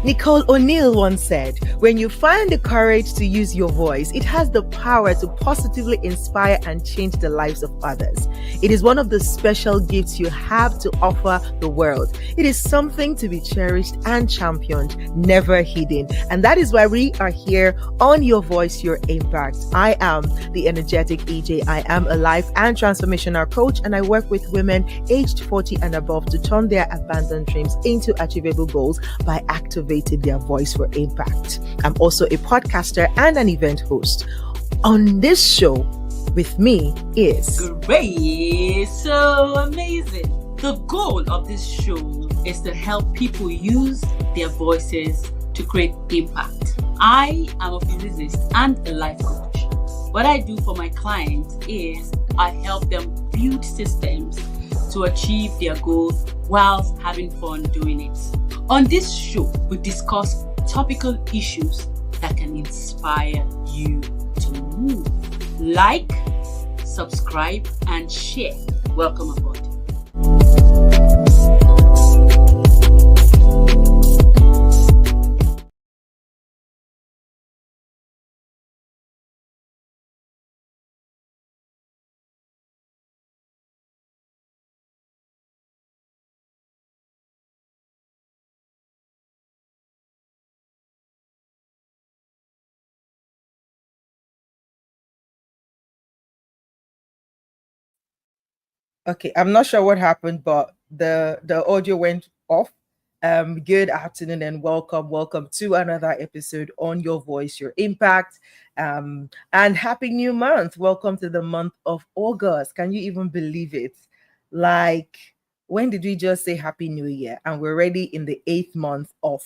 Nicole O'Neill once said, when you find the courage to use your voice, it has the power to positively inspire and change the lives of others. It is one of the special gifts you have to offer the world. It is something to be cherished and championed, never hidden. And that is why we are here on Your Voice, Your Impact. I am the energetic EJ. I am a life and transformational coach, and I work with women aged 40 and above to turn their abandoned dreams into achievable goals by activating their voice for impact. I'm also a podcaster and an event host. On this show with me is Great, so amazing. The goal of this show is to help people use their voices to create impact. I am a physicist and a life coach. What I do for my clients is I help them build systems to achieve their goals whilst having fun doing it. On this show, we discuss topical issues that can inspire you to move. Like, subscribe, and share. Welcome aboard. okay. I'm not sure what happened, but the audio went off. Good afternoon and welcome to another episode on Your Voice, Your Impact. And happy new month. Welcome to the month of August. Can you even believe it? Like, when did we just say Happy New Year? And we're already in the 8th month of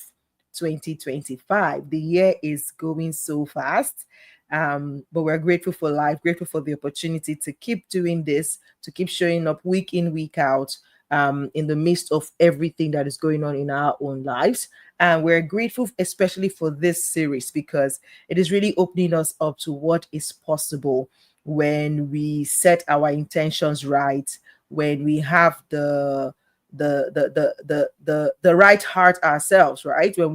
2025. The year is going so fast. But we're grateful for life, grateful for the opportunity to keep doing this, to keep showing up week in, week out, in the midst of everything that is going on in our own lives. And we're grateful, especially for this series, because it is really opening us up to what is possible when we set our intentions right, when we have the right heart ourselves, right? When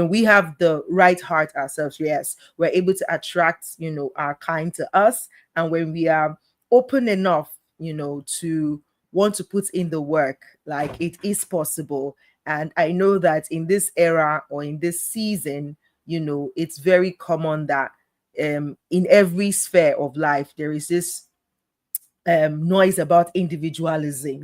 we have the right heart ourselves, yes, we're able to attract, our kind to us. And when we are open enough, to want to put in the work, like, it is possible. And I know that in this era or in this season, it's very common that in every sphere of life there is this noise about individualism,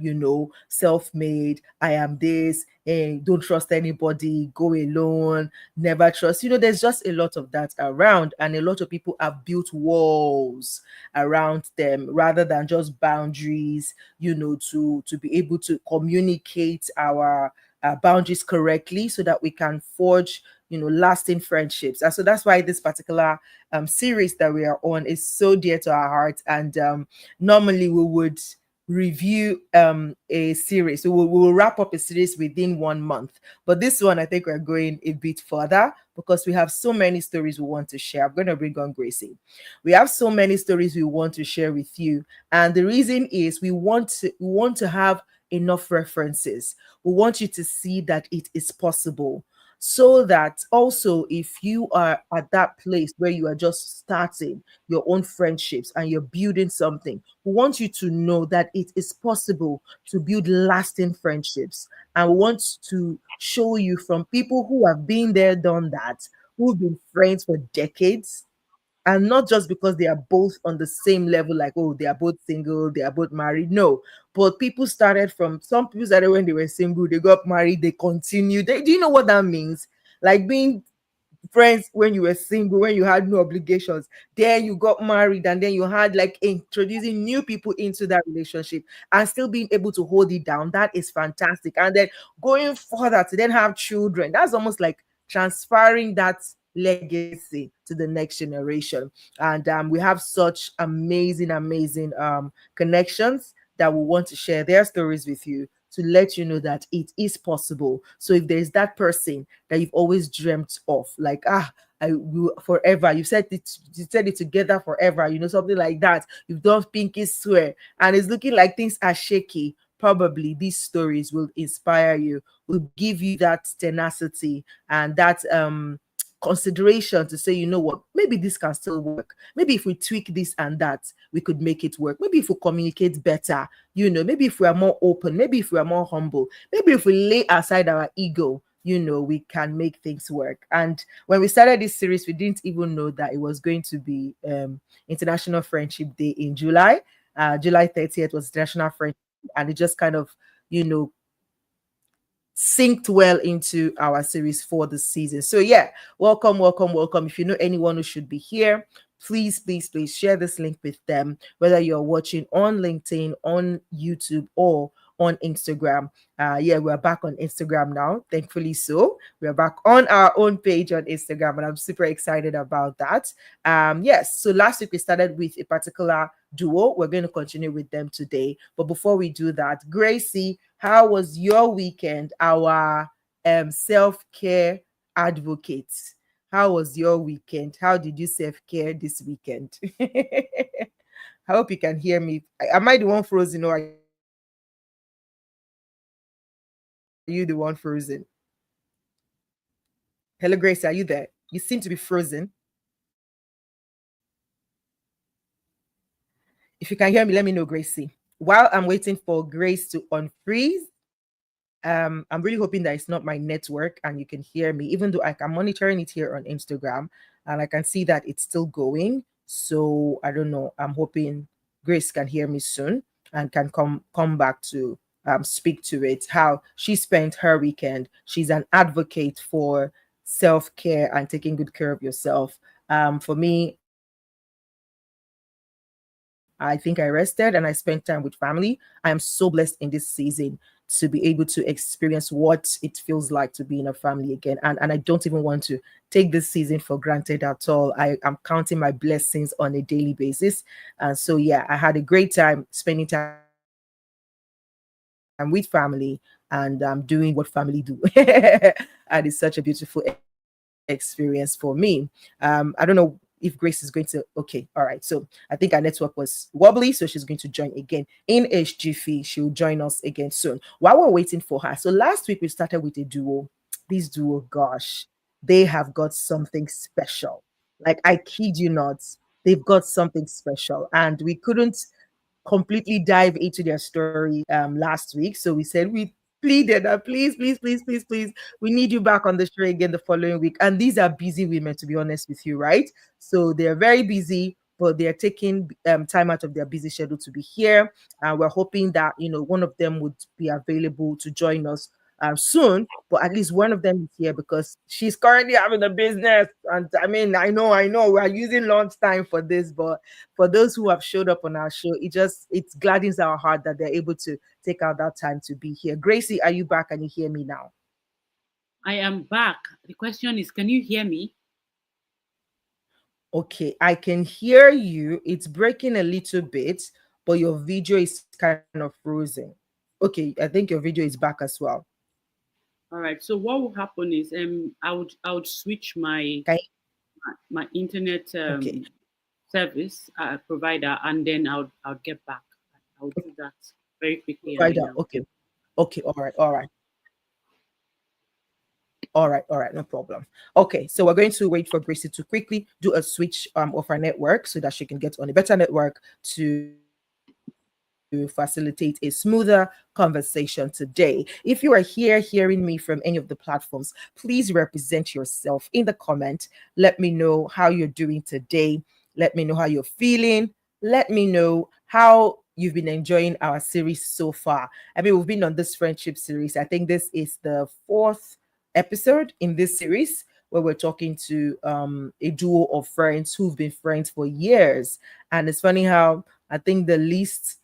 self-made, I am this, don't trust anybody, go alone, never trust. There's just a lot of that around, and a lot of people have built walls around them rather than just boundaries, to be able to communicate our boundaries correctly so that we can forge lasting friendships. And so that's why this particular series that we are on is so dear to our hearts. And normally we would review a series. So we will wrap up a series within 1 month. But this one, I think we're going a bit further because we have so many stories we want to share. I'm going to bring on Gracie. We have so many stories we want to share with you. And the reason is we want to have enough references. We want you to see that it is possible, so that also if you are at that place where you are just starting your own friendships and you're building something, we want you to know that it is possible to build lasting friendships. And we want to show you from people who have been there, done that, who've been friends for decades, and not just because they are both on the same level, like, oh, they are both single, they are both married. No, but some people started when they were single, they got married, they continued. Do you know what that means? Like, being friends when you were single, when you had no obligations, then you got married, and then you had, like, introducing new people into that relationship and still being able to hold it down. That is fantastic. And then going further to then have children, that's almost like transferring that legacy to the next generation. And we have such amazing connections that we want to share their stories with you, to let you know that it is possible. So if there's that person that you've always dreamt of, like, I will forever, you said it together forever, something like that, you've done pinky swear, and it's looking like things are shaky, probably these stories will inspire you, will give you that tenacity and that consideration to say, you know what, maybe this can still work. Maybe if we tweak this and that, we could make it work. Maybe if we communicate better, maybe if we are more open, maybe if we are more humble, maybe if we lay aside our ego, we can make things work. And when we started this series, we didn't even know that it was going to be International Friendship Day in July. July 30th was International Friendship, and it just kind of, you know, synced well into our series for the season. So yeah, welcome, welcome, welcome. If you know anyone who should be here, please, please, please share this link with them, whether you're watching on LinkedIn, on YouTube, or on Instagram. Yeah, we're back on Instagram now, thankfully. So we're back on our own page on Instagram, and I'm super excited about that. Yes, so last week we started with a particular duo. We're going to continue with them today. But before we do that, Gracie, how was your weekend? Our self-care advocate. How was your weekend? How did you self-care this weekend? I hope you can hear me. Am I the one frozen, or are you the one frozen? Hello, Gracie, are you there? You seem to be frozen. If you can hear me, let me know, Gracie. While I'm waiting for Grace to unfreeze, I'm really hoping that it's not my network and you can hear me, even though I'm monitoring it here on Instagram and I can see that it's still going. So I don't know. I'm hoping Grace can hear me soon and can come back to speak to it. How she spent her weekend. She's an advocate for self-care and taking good care of yourself. For me, I think I rested and I spent time with family. I am so blessed in this season to be able to experience what it feels like to be in a family again. And I don't even want to take this season for granted at all. I am counting my blessings on a daily basis. And so, yeah, I had a great time spending time with family and doing what family do. And it's such a beautiful experience for me. I don't know if Grace is going to. Okay, all right. So I think our network was wobbly, so she's going to join again in HGF. She'll join us again soon. While we're waiting for her, so last week we started with a duo. This duo, gosh, they have got something special. Like, I kid you not, they've got something special, and we couldn't completely dive into their story last week. So we said, we pleaded that please, please, please, please, please, we need you back on the show again the following week. And these are busy women, to be honest with you, right? So they're very busy, but they're taking time out of their busy schedule to be here. And we're hoping that, one of them would be available to join us soon, but at least one of them is here because she's currently having a business. And I mean, I know, we're using lunchtime for this, but for those who have showed up on our show, it gladdens our heart that they're able to take out that time to be here. Gracie, are you back? Can you hear me now? I am back. The question is, can you hear me? Okay, I can hear you. It's breaking a little bit, but your video is kind of frozen. Okay, I think your video is back as well. All right. So what will happen is I would switch my Okay, my internet okay, service provider, and then I'll get back. I'll do that very quickly, and then provider. I'll Okay, get. okay, all right, all right. All right, no problem. Okay, so we're going to wait for Gracie to quickly do a switch of our network so that she can get on a better network to facilitate a smoother conversation today. If you are here hearing me from any of the platforms, please represent yourself in the comment. Let me know how you're doing today. Let me know how you're feeling. Let me know how you've been enjoying our series so far. I mean, we've been on this friendship series. I think this is the fourth episode in this series where we're talking to a duo of friends who've been friends for years. And it's funny how I think the least,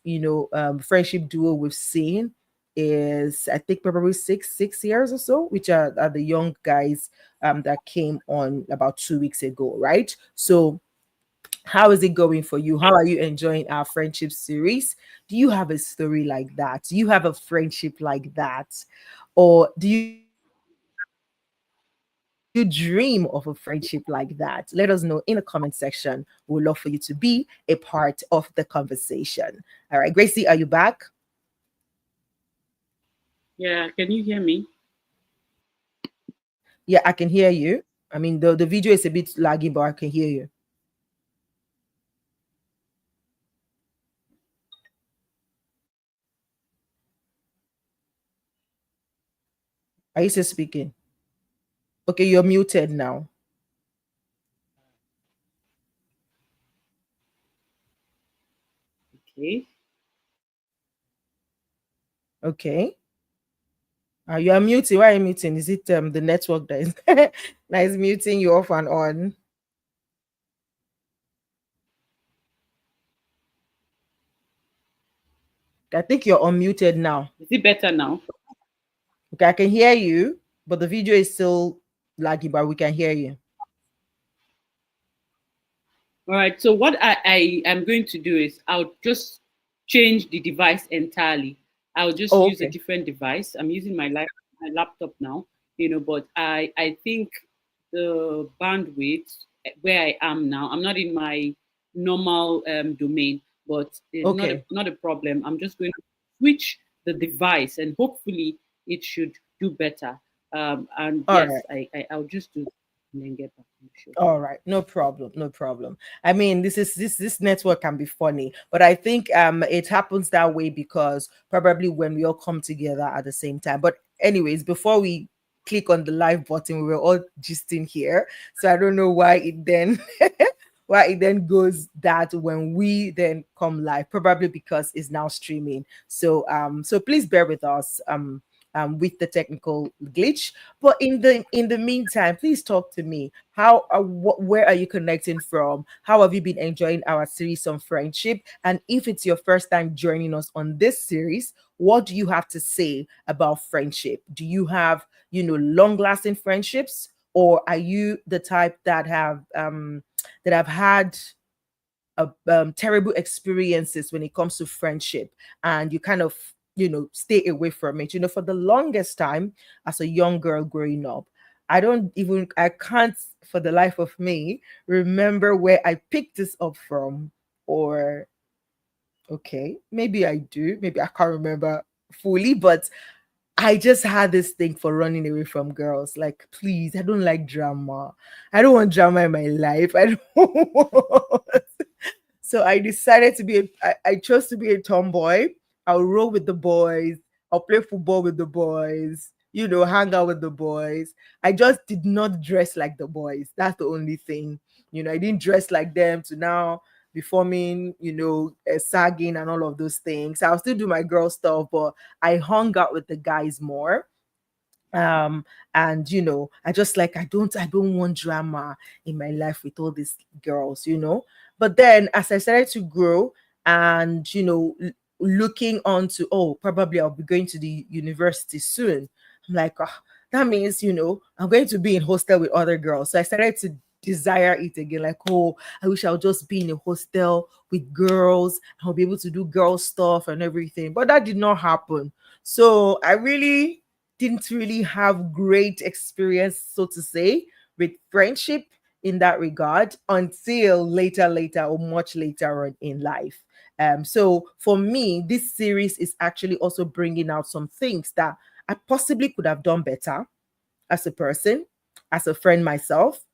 friendship duo we've seen is, I think, probably six years or so, which are the young guys that came on about 2 weeks ago, right? So how is it going for you? How are you enjoying our friendship series? Do you have a story like that? Do you have a friendship like that? Or do you dream of a friendship like that? Let us know in the comment section. We would love for you to be a part of the conversation. All right, Gracie, are you back? Yeah, can you hear me? Yeah, I can hear you. I mean, the video is a bit laggy, but I can hear you. Are you still speaking? Okay, you're muted now. Okay. Okay. You are muting. Why are you muting? Is it the network that is that is muting you off and on? I think you're unmuted now. Is it better now? Okay, I can hear you, but the video is still laggy, but we can hear you. All right. So what I am going to do is I'll just change the device entirely. I'll just Oh, use a okay. different device. I'm using my laptop now, you know, but I think the bandwidth where I am now, I'm not in my normal domain, but Okay. not a problem. I'm just going to switch the device and hopefully it should do better. And All yes, right. I'll just do that and then get back to the show. All right, no problem, no problem. I mean, this network can be funny, but I think it happens that way because probably when we all come together at the same time. But anyways, before we click on the live button, we were all just in here, so I don't know why it then why it then goes that when we then come live, probably because it's now streaming. So please bear with us with the technical glitch. But in the meantime, please talk to me. How where are you connecting from? How have you been enjoying our series on friendship? And if it's your first time joining us on this series, what do you have to say about friendship? Do you have, long-lasting friendships, or are you the type that have had terrible experiences when it comes to friendship, and you kind of stay away from it? For the longest time, as a young girl growing up, I can't for the life of me remember where I picked this up from. Or okay, maybe I do, maybe I can't remember fully, but I just had this thing for running away from girls. Like, please, I don't like drama. I don't want drama in my life. I don't want. So I decided to be I chose to be a tomboy. I'll roll with the boys. I'll play football with the boys, hang out with the boys. I just did not dress like the boys. That's the only thing. I didn't dress like them to now be forming, sagging and all of those things. I'll still do my girl stuff, but I hung out with the guys more. And I don't want drama in my life with all these girls. But then as I started to grow, and looking on to, oh, probably I'll be going to the university soon. I'm like, "Ah, that means I'm going to be in hostel with other girls." So I started to desire it again, like, oh, I wish I'll just be in a hostel with girls. I'll be able to do girl stuff and everything, but that did not happen. So I really didn't really have great experience, so to say, with friendship in that regard until later or much later on in life. So for me, this series is actually also bringing out some things that I possibly could have done better as a person, as a friend myself,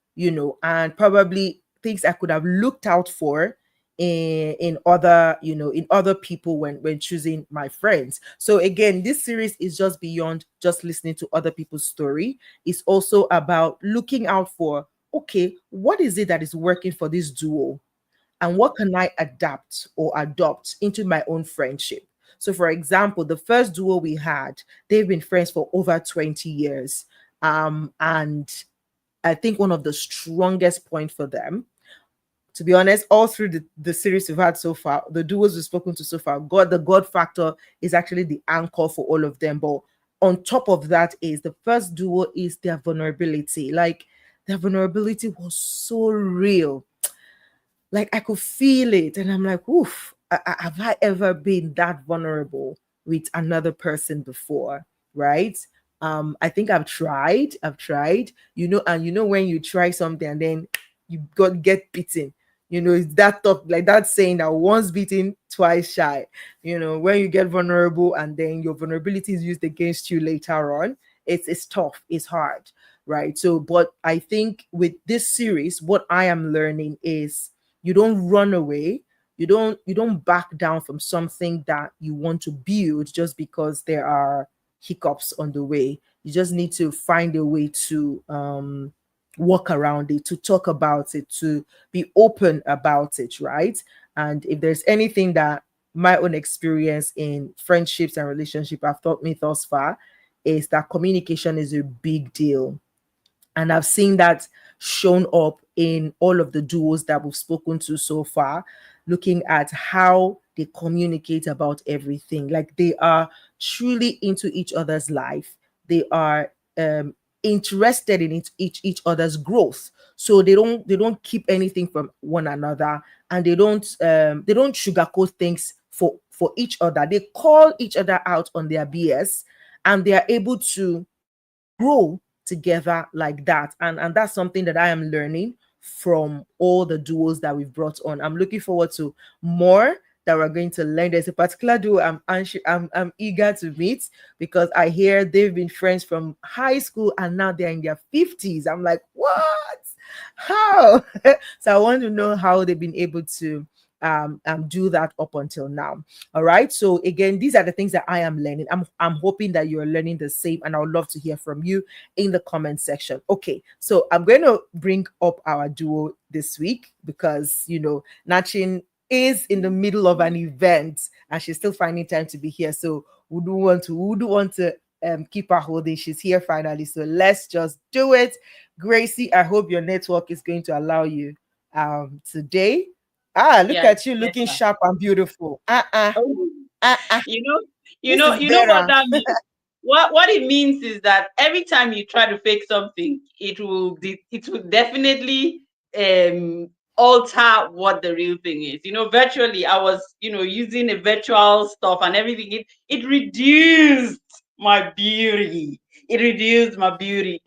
and probably things I could have looked out for in other, in other people when choosing my friends. So again, this series is just beyond just listening to other people's story. It's also about looking out for, okay, what is it that is working for this duo, and what can I adapt or adopt into my own friendship. So for example, the first duo we had, they've been friends for over 20 years. And I think one of the strongest point for them, to be honest, all through the series we've had so far, the duos we've spoken to so far, the God factor is actually the anchor for all of them. But on top of that is the first duo is their vulnerability. Like, their vulnerability was so real. Like, I could feel it, and I'm like, oof, have I ever been that vulnerable with another person before? Right? I think I've tried, and when you try something and then you get bitten, It's that tough, like that saying that once beaten, twice shy. When you get vulnerable and then your vulnerability is used against you later on, it's tough, it's hard, right? So, but I think with this series, what I am learning is you don't run away, you don't back down from something that you want to build just because there are hiccups on the way. You just need to find a way to walk around it, to talk about it, to be open about it, right? And if there's anything that my own experience in friendships and relationship have taught me thus far, is that communication is a big deal. And I've seen that shown up in all of the duos that we've spoken to so far, looking at how they communicate about everything. Like they are truly into each other's life. They are interested in each other's growth. So they don't keep anything from one another, and they don't sugarcoat things for each other. They call each other out on their BS, and they are able to grow together like that. And that's something that I am learning from all the duos that we've brought on. I'm looking forward to more that we're going to learn. There's a particular duo I'm eager to meet, because I hear they've been friends from high school and now they're in their 50s. I'm like, what? How? So I want to know how they've been able to do that up until now. All right. So again, these are the things that I am learning. I'm hoping that you're learning the same, and I would love to hear from you in the comment section. Okay. So I'm going to bring up our duo this week because Nachin is in the middle of an event and she's still finding time to be here. So we do want to keep her holding. She's here finally. So let's just do it. Gracie, I hope your network is going to allow you today. Ah, look Yeah, at you yes, looking sir. sharp and beautiful. Oh, Uh. you know, This is you know what better. that means. What it means is that every time you try to fake something, it will definitely um alter what the real thing is. Virtually, I was using a virtual stuff and everything. It reduced my beauty. It reduced my beauty.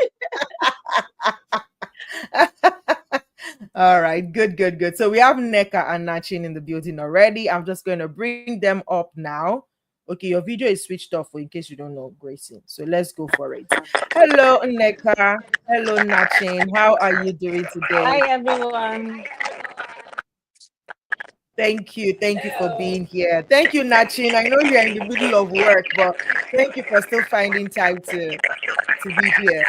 All right, good, good, good. So we have Neka and Nachin in the building already. I'm just going to bring them up now. Okay, your video is switched off, for in case you don't know, Gracie. So let's go for it. Hello, Neka. Hello, Nachin. How are you doing today? Hi everyone. Thank you. Thank you for being here. Thank you, Nachin. I know you're in the middle of work, but thank you for still finding time to be here.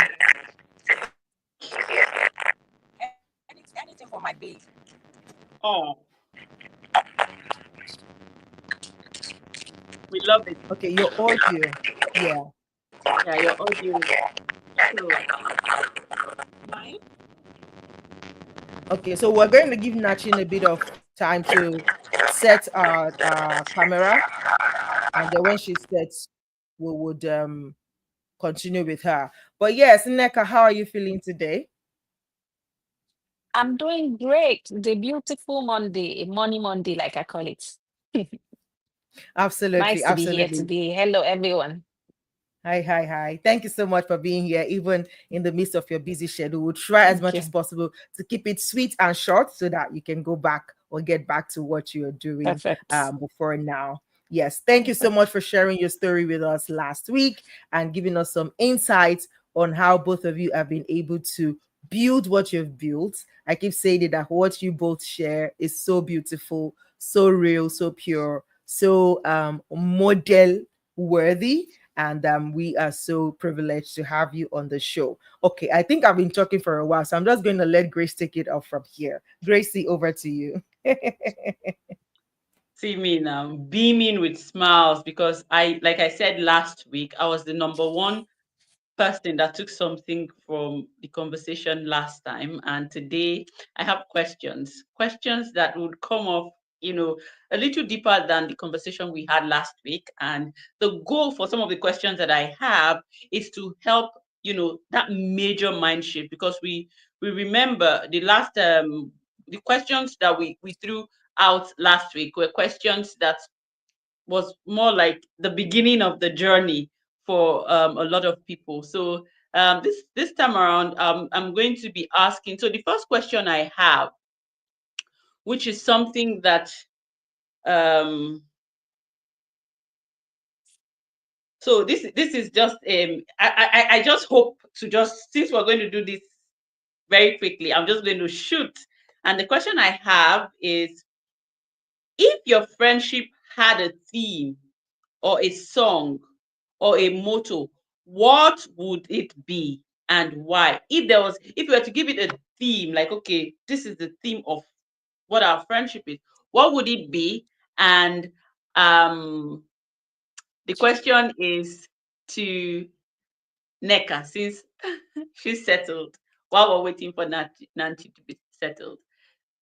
Anything for my babe. Oh, we love it. Okay, your audio. Yeah. Yeah, your audio. So Mine? Okay, so we're going to give Nachin a bit of time to set our camera, and then when she sets, we would continue with her. But yes, Neka, how are you feeling today? I'm doing great. The beautiful Monday, a money Monday, like I call it. Absolutely, Nice to be here absolutely. today. Hello everyone. Hi, hi, hi. Thank you so much for being here, even in the midst of your busy schedule. We'll try as Thank much as you. possible to keep it sweet and short so that you can go back or get back to what you're doing Perfect. before now. Yes, thank you so much Perfect. for sharing your story with us last week and giving us some insights on how both of you have been able to build what you've built. I keep saying it, that what you both share is so beautiful, so real, so pure, so model worthy, and we are so privileged to have you on the show. Okay, I think I've been talking for a while, so I'm just going to let Grace take it off from here. Gracie, over to you. see me now, beaming with smiles because like I said last week, I was the number one person that took something from the conversation last time. And today I have questions that would come off, a little deeper than the conversation we had last week. And the goal for some of the questions that I have is to help, that major mind shift, because we remember the questions that we threw out last week were questions that was more like the beginning of the journey for a lot of people. So this time around, I'm going to be asking. So the first question I have which is something that um so this is just I just hope to just, since we're going to do this very quickly, I'm just going to shoot. And the question I have is, if your friendship had a theme or a song or a motto, what would it be and why? If you were to give it a theme, like, okay, this is the theme of what our friendship is, what would it be? And um the question is to Nneka, since she's settled, while we're waiting for Nancy to be settled.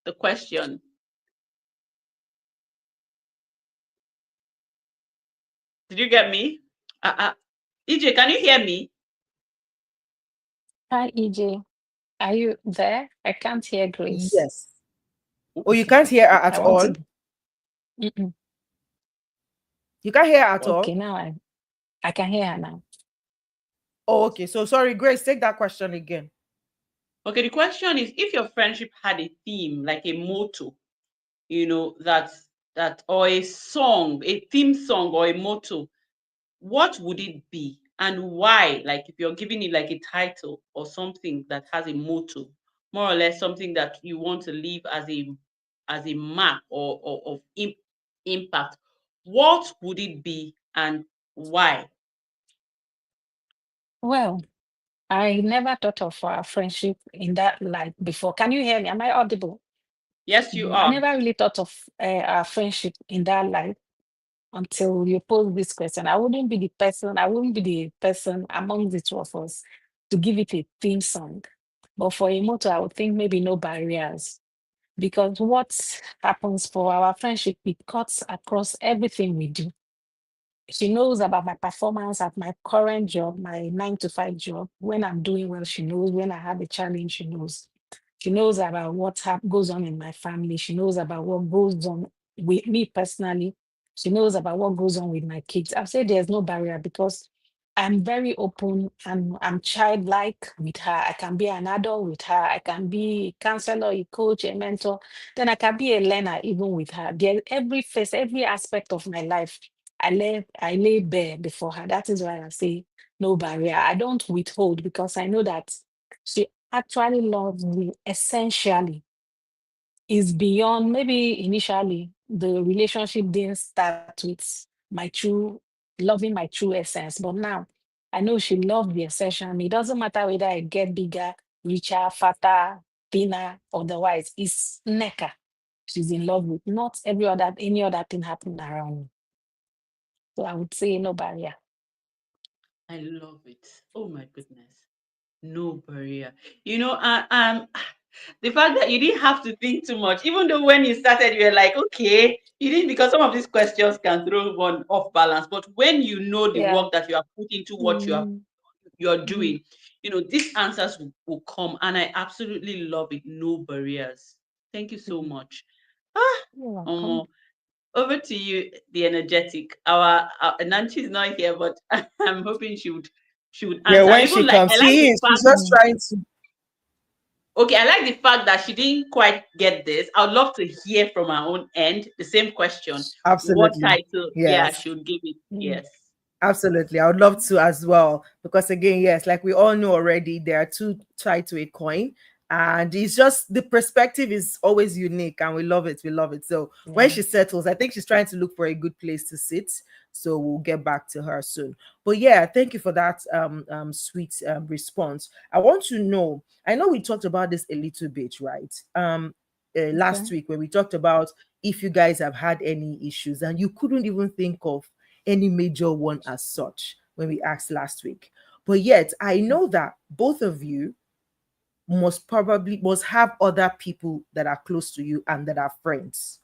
The question, did you get me? EJ, can you hear me? Hi, EJ. Are you there? I can't hear Grace. Yes. Oh, you can't hear her I at want all? to. Mm-mm. You can't hear her at Okay, all? now I can hear her now. Oh, okay. So sorry, Grace, take that question again. Okay, the question is, if your friendship had a theme, like a motto, that or a song, a theme song or a motto, what would it be and why? Like, if you're giving it like a title or something that has a motto, more or less something that you want to leave as a mark or of impact, what would it be and why? Well, I never thought of our friendship in that light before. Can you hear me? Am I audible? Yes, you I are. never really thought of our friendship in that light until you posed this question. I wouldn't be the person among the two of us to give it a theme song. But for a motto, I would think maybe no barriers. Because what happens for our friendship, it cuts across everything we do. She knows about my performance at my current job, my 9 to 5 job. When I'm doing well, she knows. When I have a challenge, she knows. She knows about what goes on in my family. She knows about what goes on with me personally. She knows about what goes on with my kids. I've said there's no barrier because I'm very open and I'm childlike with her. I can be an adult with her. I can be a counselor, a coach, a mentor. Then I can be a learner even with her. There, every phase, every aspect of my life, I lay bare before her. That is why I say no barrier. I don't withhold because I know that she actually loves me essentially. Is beyond, maybe initially the relationship didn't start with my true loving my true essence, but now I know she loves the essential me. It doesn't matter whether I get bigger, richer, fatter, thinner, otherwise. It's Nneka she's in love with, not any other thing happening around me. So I would say no barrier. I love it. Oh my goodness. No barrier. The fact that you didn't have to think too much, even though when you started, you were like, okay, you didn't, because some of these questions can throw one off balance. But when you know the Yeah. work that you have put into what Mm, you're mhm. doing, these answers will come. And I absolutely love it. No barriers. Thank you so Mhm. much. Ah, You're welcome. um, over to you, the energetic. Our Nancy is not here, but I'm hoping she would Yeah, answer. when she comes, I like she the is. She's fact. just Mm, trying to. Okay, I like the fact that she didn't quite get this. I would love to hear from her own end the same question. What Absolutely. title? Yeah, Yes. she would give it. mm, Yes. Absolutely. I would love to as well. Because again, yes, like we all know already, there are two sides to a coin. And it's just the perspective is always unique and we love it. We love it. So when yeah. she settles, I think she's trying to look for a good place to sit. So we'll get back to her soon. But yeah, thank you for that sweet response. I want to know, I know we talked about this a little bit, right? Okay. Last week when we talked about if you guys have had any issues and you couldn't even think of any major one as such when we asked last week. But yet, I know that both of you must have other people that are close to you and that are friends.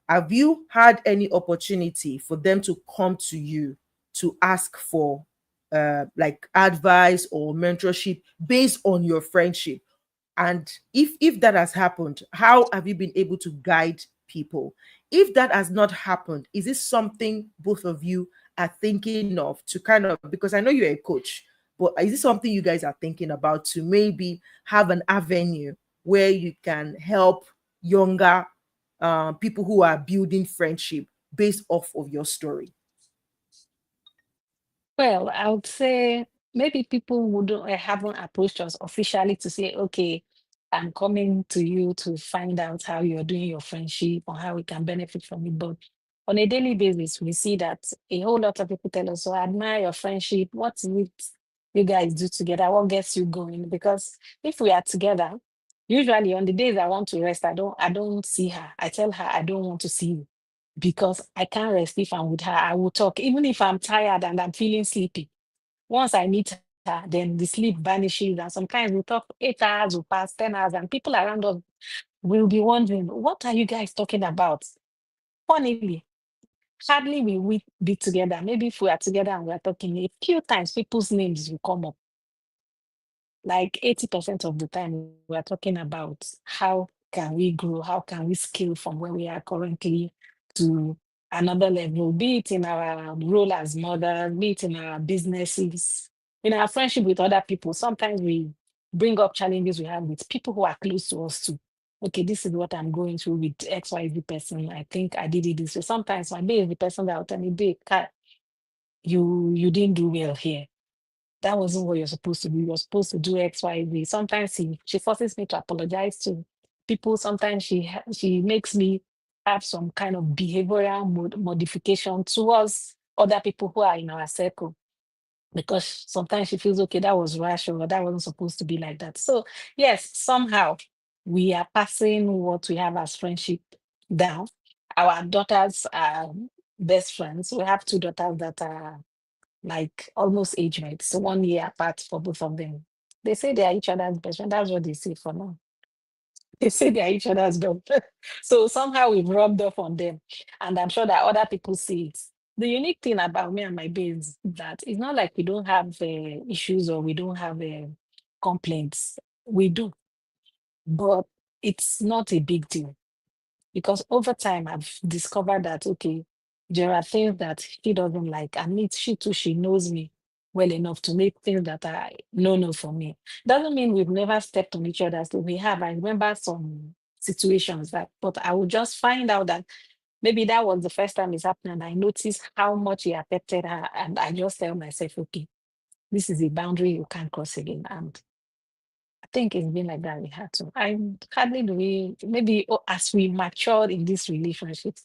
Have you had any opportunity for them to come to you to ask for like advice or mentorship based on your friendship? And if that has happened, how have you been able to guide people? If that has not happened, is this something both of you are thinking of to kind of, because I know you're a coach, but is this something you guys are thinking about to maybe have an avenue where you can help younger people who are building friendship based off of your story? Well, I would say maybe people wouldn't haven't approached us officially to say, okay, I'm coming to you to find out how you're doing your friendship or how we can benefit from it. But on a daily basis, we see that a whole lot of people tell us, so I admire your friendship. What is it you guys do together? What gets you going? Because if we are together, usually on the days I want to rest, I don't see her. I tell her I don't want to see you because I can't rest if I'm with her. I will talk, even if I'm tired and I'm feeling sleepy. Once I meet her, then the sleep vanishes. And sometimes we talk 8 hours, will pass 10 hours, and people around us will be wondering, what are you guys talking about? Funnily, hardly will we be together. Maybe if we are together and we are talking, a few times people's names will come up. Like 80% of the time, we are talking about how can we grow, how can we scale from where we are currently to another level, be it in our role as mothers, be it in our businesses, in our friendship with other people. Sometimes we bring up challenges we have with people who are close to us too. Okay, this is what I'm going through with XYZ person. I think I did it this way. Sometimes my babe is the person that will tell me, babe, you didn't do well here. That wasn't what you're supposed to do. You're supposed to do X, Y, Z. Sometimes she forces me to apologize to people. Sometimes she makes me have some kind of behavioral modification towards other people who are in our circle because sometimes she feels okay, that was rash or that wasn't supposed to be like that. So yes, somehow we are passing what we have as friendship down. Our daughters are best friends. We have two daughters that are like almost age mates, so 1 year apart for both of them. They say they are each other's best friend. That's what they say for now. They say they are each other's best friend. So somehow we've rubbed off on them. And I'm sure that other people see it. The unique thing about me and my babe is that it's not like we don't have issues or we don't have complaints. We do, but it's not a big deal because over time I've discovered that okay, there are things that she doesn't like, and she too she knows me well enough to make things that are no for me. Doesn't mean we've never stepped on each other. So we have. I remember some situations that, but I would just find out that maybe that was the first time it's happening, and I noticed how much it affected her, and I just tell myself, okay, this is a boundary you can't cross again, and I think it's been like that. We had to. I hardly do we maybe as we matured in this relationship,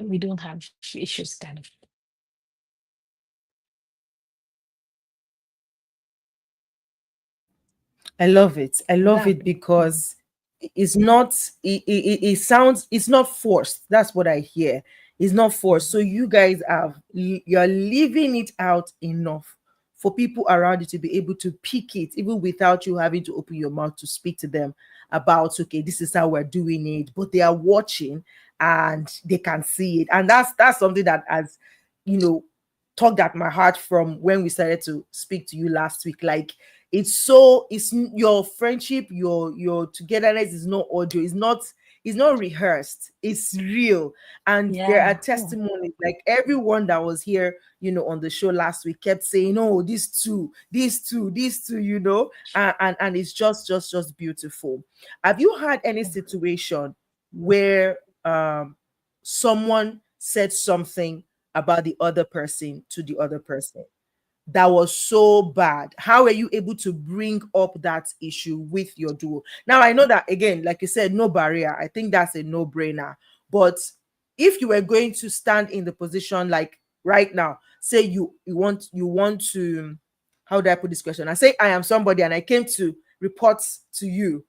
we don't have issues kind of. I love it. I love That it because it's not, it sounds, it's not forced. That's what I hear. It's not forced. So you guys have, you're leaving it out enough for people around you to be able to pick it, even without you having to open your mouth to speak to them about, okay, this is how we're doing it. But they are watching and they can see it. And that's something that has, you know, tugged at my heart from when we started to speak to you last week. Like, your friendship, your togetherness is not audio, it's not rehearsed, it's real. And there are yeah, yeah. testimonies, like everyone that was here, on the show last week kept saying, oh, these two, and it's just beautiful. Have you had any situation where someone said something about the other person to the other person that was so bad? How were you able to bring up that issue with your duo? Now, I know that, again, like you said, no barrier. I think that's a no brainer. But if you were going to stand in the position, like right now, say you want to, how do I put this question? I say I am somebody and I came to report to you,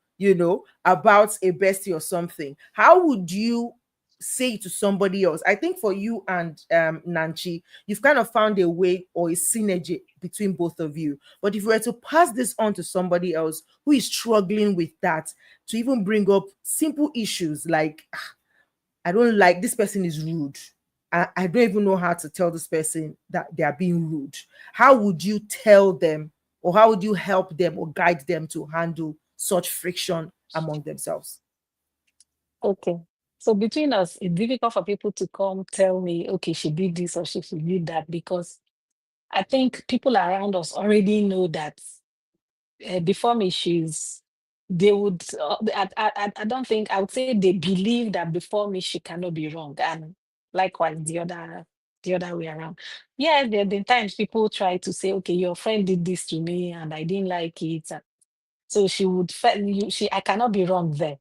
about a bestie or something. How would you say it to somebody else? I think for you and Nanchi, you've kind of found a way or a synergy between both of you. But if you were to pass this on to somebody else who is struggling with that, to even bring up simple issues like, I don't like this person is rude. I don't even know how to tell this person that they are being rude. How would you tell them, or how would you help them or guide them to handle such friction among themselves? Okay. So between us, it's difficult for people to come tell me, okay, she did this or she did that, because I think people around us already know that before me, she's they would I don't think, I would say they believe that before me she cannot be wrong, and likewise the other way around. Yeah, there have been times people try to say, okay, your friend did this to me and I didn't like it, so she would she I cannot be wrong there.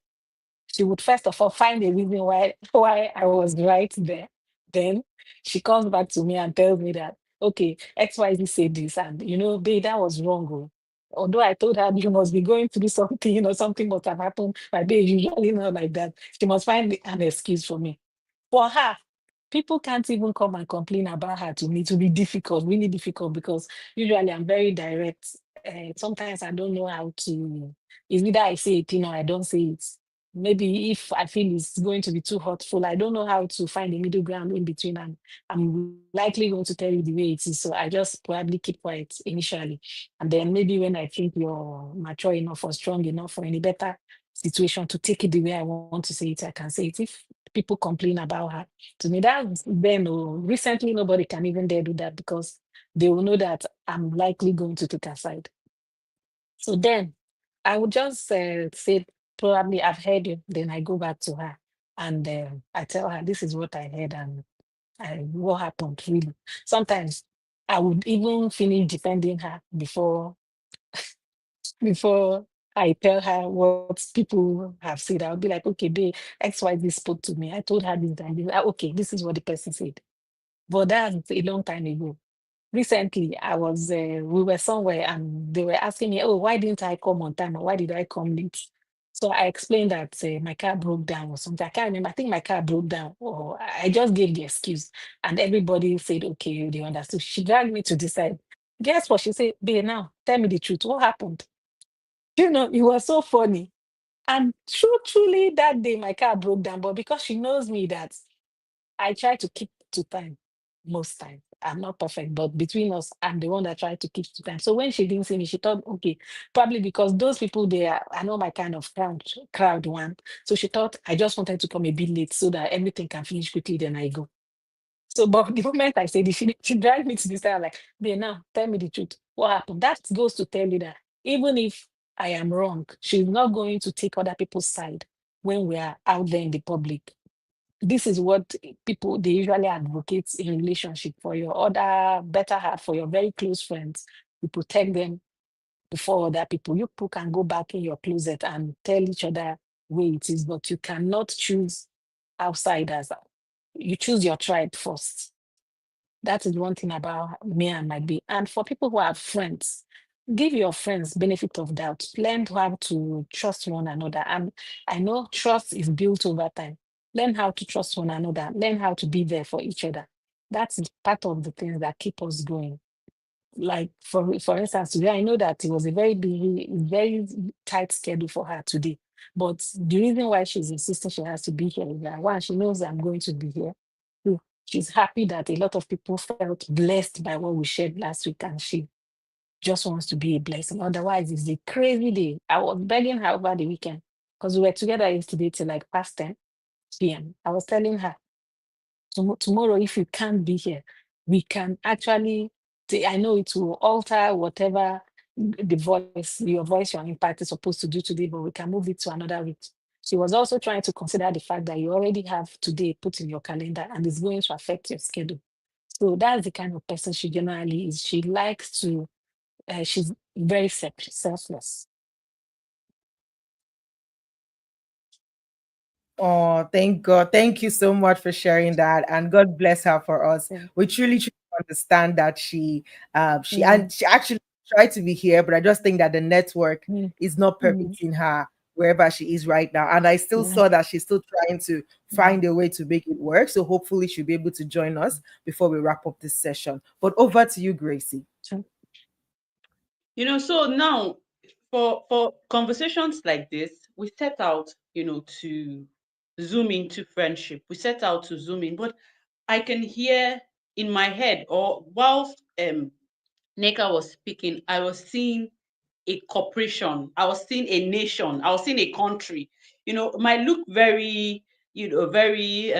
She would first of all find a reason why I was right there. Then she comes back to me and tells me that, okay, XYZ said this, and babe, that was wrong. Oh. Although I told her you must be going through something, something must have happened. My babe, usually not like that. She must find an excuse for me. For her, people can't even come and complain about her to me. To be difficult, really difficult, because usually I'm very direct. Sometimes I don't know how to. It's either I say it, I don't say it. Maybe if I feel it's going to be too hurtful, I don't know how to find a middle ground in between, and I'm likely going to tell you the way it is. So I just probably keep quiet initially. And then maybe when I think you're mature enough or strong enough or in a better situation to take it the way I want to say it, I can say it. If people complain about her, to me, that's then, recently, nobody can even dare do that, because they will know that I'm likely going to take her side. So then I would just say, probably I've heard you. Then I go back to her and I tell her, this is what I heard and what happened really. Sometimes I would even finish defending her before I tell her what people have said. I'll be like, okay, babe, XYZ spoke to me. I told her this and this. Okay, this is what the person said. But that's a long time ago. Recently, we were somewhere and they were asking me, oh, why didn't I come on time? Or why did I come late? So I explained that my car broke down or something. I can't remember. I think my car broke down, or I just gave the excuse. And everybody said, okay, they understood. She dragged me to the side. Guess what? She said, babe, now tell me the truth. What happened? It was so funny. And truly, that day my car broke down. But because she knows me that I try to keep to time most times. I'm not perfect, but between us, I'm the one that tried to keep to time. So when she didn't see me, she thought, okay, probably because those people there, I know my kind of crowd one. So she thought I just wanted to come a bit late so that everything can finish quickly, then I go. So, but the moment I said it, she dragged me to the side, like, "Babe, now tell me the truth. What happened?" That goes to tell you that even if I am wrong, she's not going to take other people's side when we are out there in the public. This is what people they usually advocate in relationship. For your other better half, for your very close friends, you protect them before other people. You people can go back in your closet and tell each other where it is, but you cannot choose outsiders. You choose your tribe first. That is one thing about me and my babe. And for people who have friends, give your friends benefit of doubt. Learn how to trust one another. And I know trust is built over time. Learn how to trust one another. Learn how to be there for each other. That's part of the things that keep us going. Like for instance, today I know that it was a very busy, very tight schedule for her today. But the reason why she's insisting she has to be here is that one, she knows I'm going to be here. Two, she's happy that a lot of people felt blessed by what we shared last week, and she just wants to be a blessing. Otherwise, it's a crazy day. I was begging her over the weekend because we were together yesterday till like past 10 p.m. I was telling her, tomorrow, if you can't be here, we can actually, I know it will alter whatever your voice, your impact is supposed to do today, but we can move it to another week. She was also trying to consider the fact that you already have today put in your calendar and it's going to affect your schedule. So that's the kind of person she generally is. She likes to, she's very selfless. Oh, thank God. Thank you so much for sharing that. And God bless her for us. Yeah. We truly understand that Mm, she actually tried to be here, but I just think that the network mm, is not mm, permitting her wherever she is right now. And I still yeah, saw that she's still trying to mm, find a way to make it work. So hopefully she'll be able to join us before we wrap up this session. But over to you, Gracie. so, So now for conversations like this, we set out, to zoom into friendship. We set out to zoom in, but I can hear in my head, or whilst Nneka was speaking, I was seeing a corporation, I was seeing a nation, I was seeing a country. It might look very, very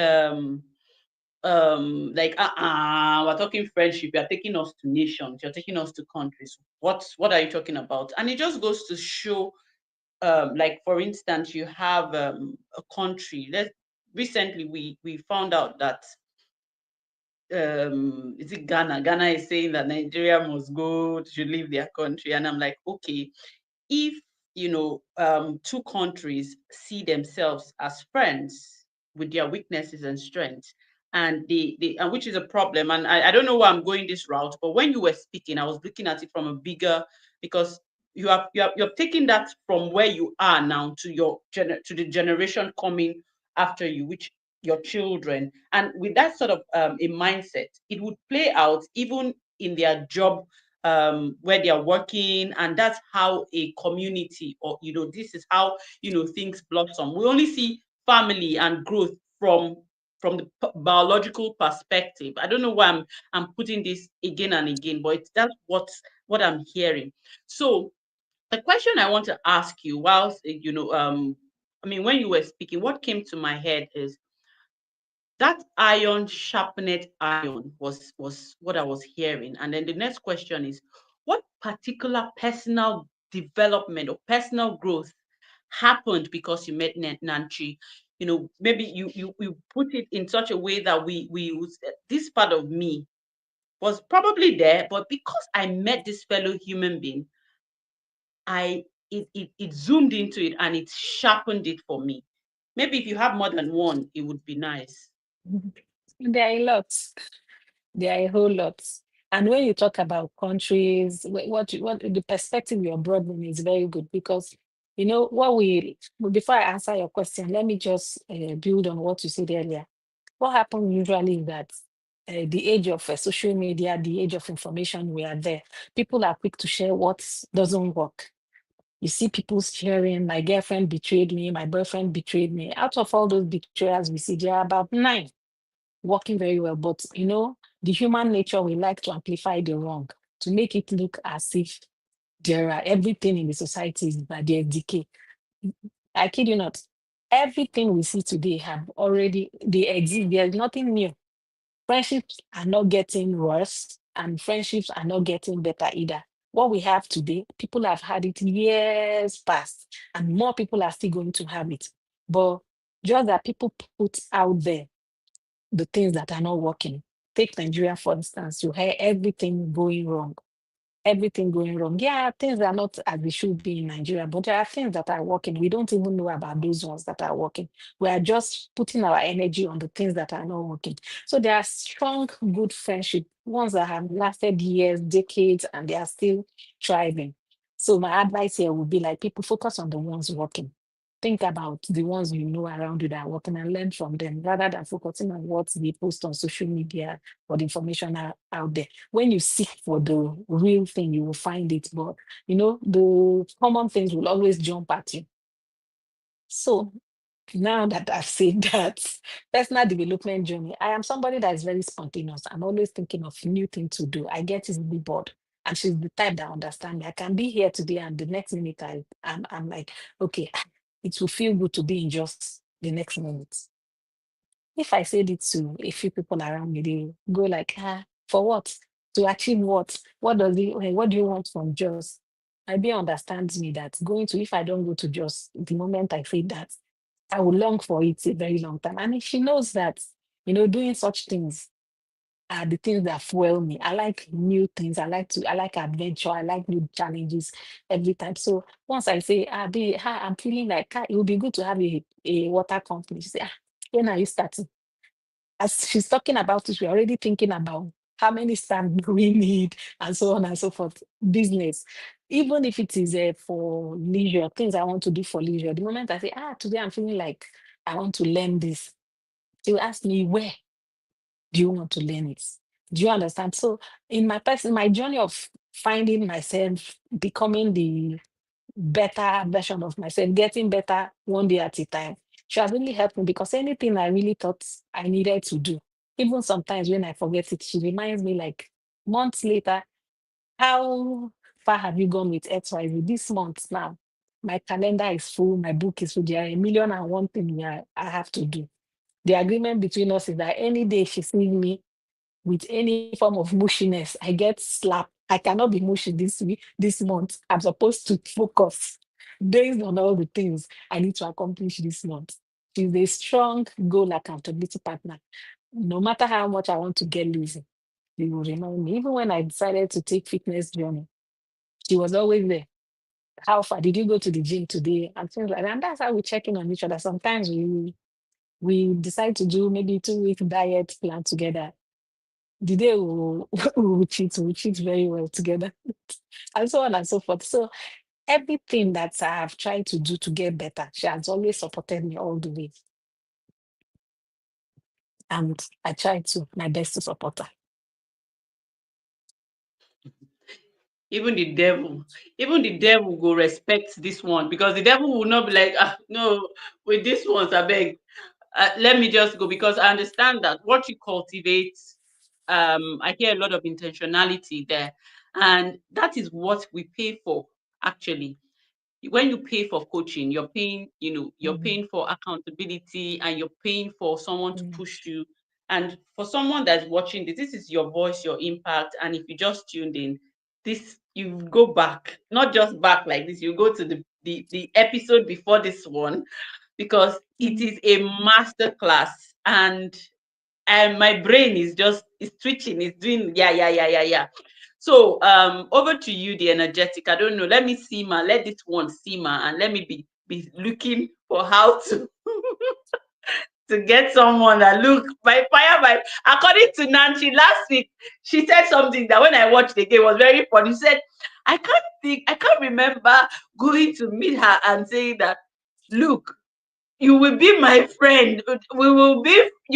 like we're talking friendship, you're taking us to nations, you're taking us to countries. What are you talking about? And it just goes to show like for instance, you have a country. Let Recently we found out that is it Ghana? Ghana is saying that Nigeria must go, should leave their country, and I'm like, okay, if two countries see themselves as friends with their weaknesses and strengths, and they and which is a problem, and I don't know why I'm going this route, but when you were speaking, I was looking at it from a bigger, because you're taking that from where you are now to to the generation coming after you, which your children, and with that sort of a mindset, it would play out even in their job, where they are working, and that's how a community, or this is how things blossom. We only see family and growth from the biological perspective. I don't know why I'm putting this again and again, but that's what I'm hearing. So the question I want to ask you, whilst I mean, when you were speaking, what came to my head is that iron sharpened iron was what I was hearing. And then the next question is, what particular personal development or personal growth happened because you met Nanchi? Maybe you put it in such a way that this part of me was probably there, but because I met this fellow human being, I it zoomed into it and it sharpened it for me. Maybe if you have more than one, it would be nice. There are a lot. There are a whole lot. And when you talk about countries, what the perspective you're broadening is very good, because before I answer your question, let me just build on what you said earlier. What happens usually is that the age of social media, the age of information, we are there. People are quick to share what doesn't work. You see people sharing, my girlfriend betrayed me, my boyfriend betrayed me. Out of all those betrayals we see, there are about 9 working very well. But the human nature, we like to amplify the wrong, to make it look as if everything in the society is that there's decay. I kid you not. Everything we see today they exist. There's nothing new. Friendships are not getting worse, and friendships are not getting better either. What we have today, people have had it years past, and more people are still going to have it. But just that people put out there the things that are not working. Take Nigeria, for instance, you hear everything going wrong. Everything going wrong. Yeah, things are not as they should be in Nigeria, but there are things that are working. We don't even know about those ones that are working. We are just putting our energy on the things that are not working. So there are strong, good friendship, ones that have lasted years, decades, and they are still thriving. So my advice here would be like, people focus on the ones working. Think about the ones you know around you that are working and learn from them, rather than focusing on what they post on social media or the information out there. When you seek for the real thing, you will find it. But the common things will always jump at you. So now that I've said that, personal development journey, I am somebody that is very spontaneous. I'm always thinking of new things to do. I get easily bored. And she's the type that understands me. I can be here today and the next minute I'm like, okay, it will feel good to be in just the next minute. If I said it to a few people around me, they go like, for what? To achieve what? What do you want from Jos? My being understands me that if I don't go to Jos, the moment I say that, I will long for it a very long time. And if she knows that, doing such things are the things that fuel me. I like new things. I like adventure. I like new challenges every time. So once I say, I'm feeling like it would be good to have a water company. She say, when are you starting? As she's talking about it, we're already thinking about how many staff do we need and so on and so forth. Business. Even if it is for leisure, things I want to do for leisure. The moment I say, today I'm feeling like I want to learn this, she will ask me, where do you want to learn it? Do you understand? So in my journey of finding myself, becoming the better version of myself, getting better one day at a time, she has really helped me, because anything I really thought I needed to do, even sometimes when I forget it, she reminds me like months later, how far have you gone with XYZ this month now? My calendar is full, my book is full. There are a million and one thing I have to do. The agreement between us is that any day she sees me with any form of mushiness, I get slapped. I cannot be mushy this week, this month. I'm supposed to focus. based on all the things I need to accomplish this month. She's a strong goal accountability partner. No matter how much I want to get lazy, she will remind me. Even when I decided to take fitness journey, she was always there. How far did you go to the gym today? And things like that. And that's how we check in on each other. Sometimes we decide to do maybe 2 week diet plan together. The day we cheat very well together, and so on and so forth. So everything that I have tried to do to get better, she has always supported me all the way. And I try to my best to support her. Even the devil, even the devil go respect this one, because the devil will not be like, ah, no, with this ones, I beg, let me just go, because I understand that what you cultivate, I hear a lot of intentionality there, and that is what we pay for, actually. When you pay for coaching, you're paying, you're Mhm. paying for accountability, and you're paying for someone to Mm. push you. And for someone that's watching this is your voice, your impact. And if you just tuned in, this, you go back, not just back like this, you go to the episode before this one, because it Mm. is a master class. And my brain is just, is twitching, is doing, yeah, yeah, yeah, yeah, yeah. So over to you, the energetic. I don't know. Let me simmer. Let this one simmer, and let me be looking for how to to get someone that look by fire by. According to Nancy last week, she said something that when I watched the game was very funny. She said, I can't remember going to meet her and saying that, look, you will be my friend. You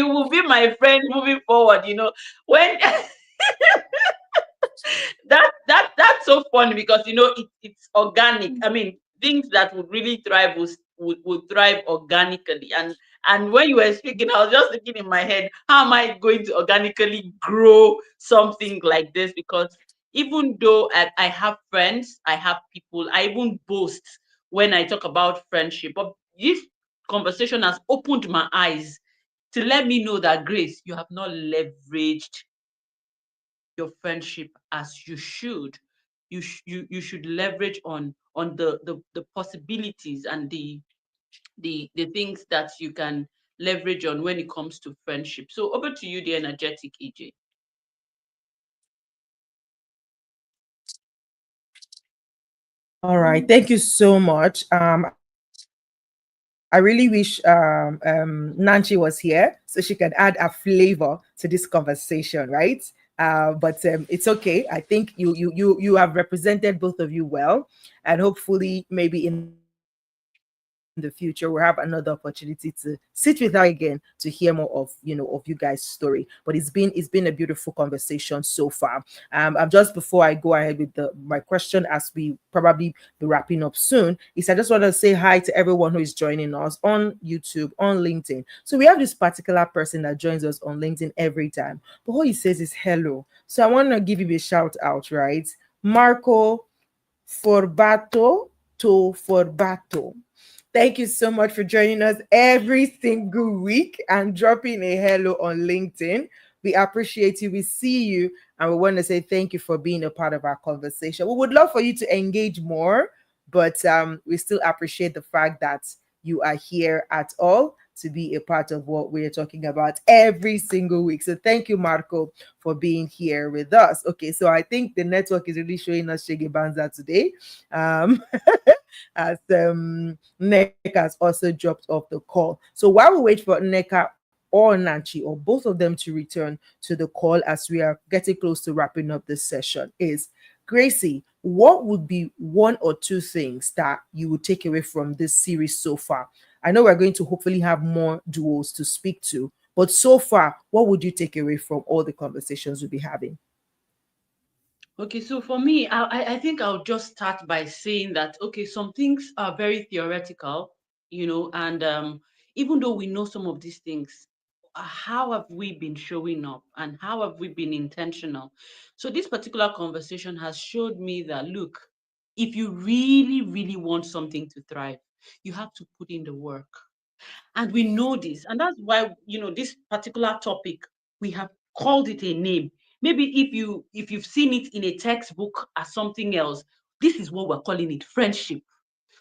will be my friend moving forward. When that's so funny, because it's organic. I mean, things that would really thrive would thrive organically. And when you were speaking, I was just thinking in my head, how am I going to organically grow something like this? Because even though I have friends, I have people, I even boast when I talk about friendship. But this conversation has opened my eyes to let me know that, Grace, you have not leveraged your friendship as you should. You should leverage on the possibilities and the things that you can leverage on when it comes to friendship. So over to you, the energetic EJ. All right. Thank you so much. I really wish Nancy was here so she can add a flavor to this conversation, right? But it's okay. I think you have represented both of you well, and hopefully, maybe in the future, we'll have another opportunity to sit with her again to hear more of of you guys' story. But it's been a beautiful conversation so far. Just before I go ahead with my question, as we probably be wrapping up soon, is I just want to say hi to everyone who is joining us on YouTube, on LinkedIn. So we have this particular person that joins us on LinkedIn every time, but all he says is hello. So I want to give him a shout out, right? Marco Forbato to Forbato. Thank you so much for joining us every single week and dropping a hello on LinkedIn. We appreciate you. We see you. And we want to say thank you for being a part of our conversation. We would love for you to engage more, but we still appreciate the fact that you are here at all to be a part of what we're talking about every single week. So thank you, Marco, for being here with us. Okay, so I think the network is really showing us Shege Banza today. Um, as Nneka has also dropped off the call. So while we wait for Nneka or Nanchi or both of them to return to the call as we are getting close to wrapping up this session, is Gracie, what would be one or two things that you would take away from this series so far? I know we're going to hopefully have more duos to speak to, but so far, what would you take away from all the conversations we'll be having? Okay, so for me, I think I'll just start by saying that, okay, some things are very theoretical, and even though we know some of these things, how have we been showing up, and how have we been intentional? So this particular conversation has showed me that, look, if you really, really want something to thrive, you have to put in the work. And we know this. And that's why, this particular topic, we have called it a name. Maybe if you've seen it in a textbook as something else, this is what we're calling it, friendship.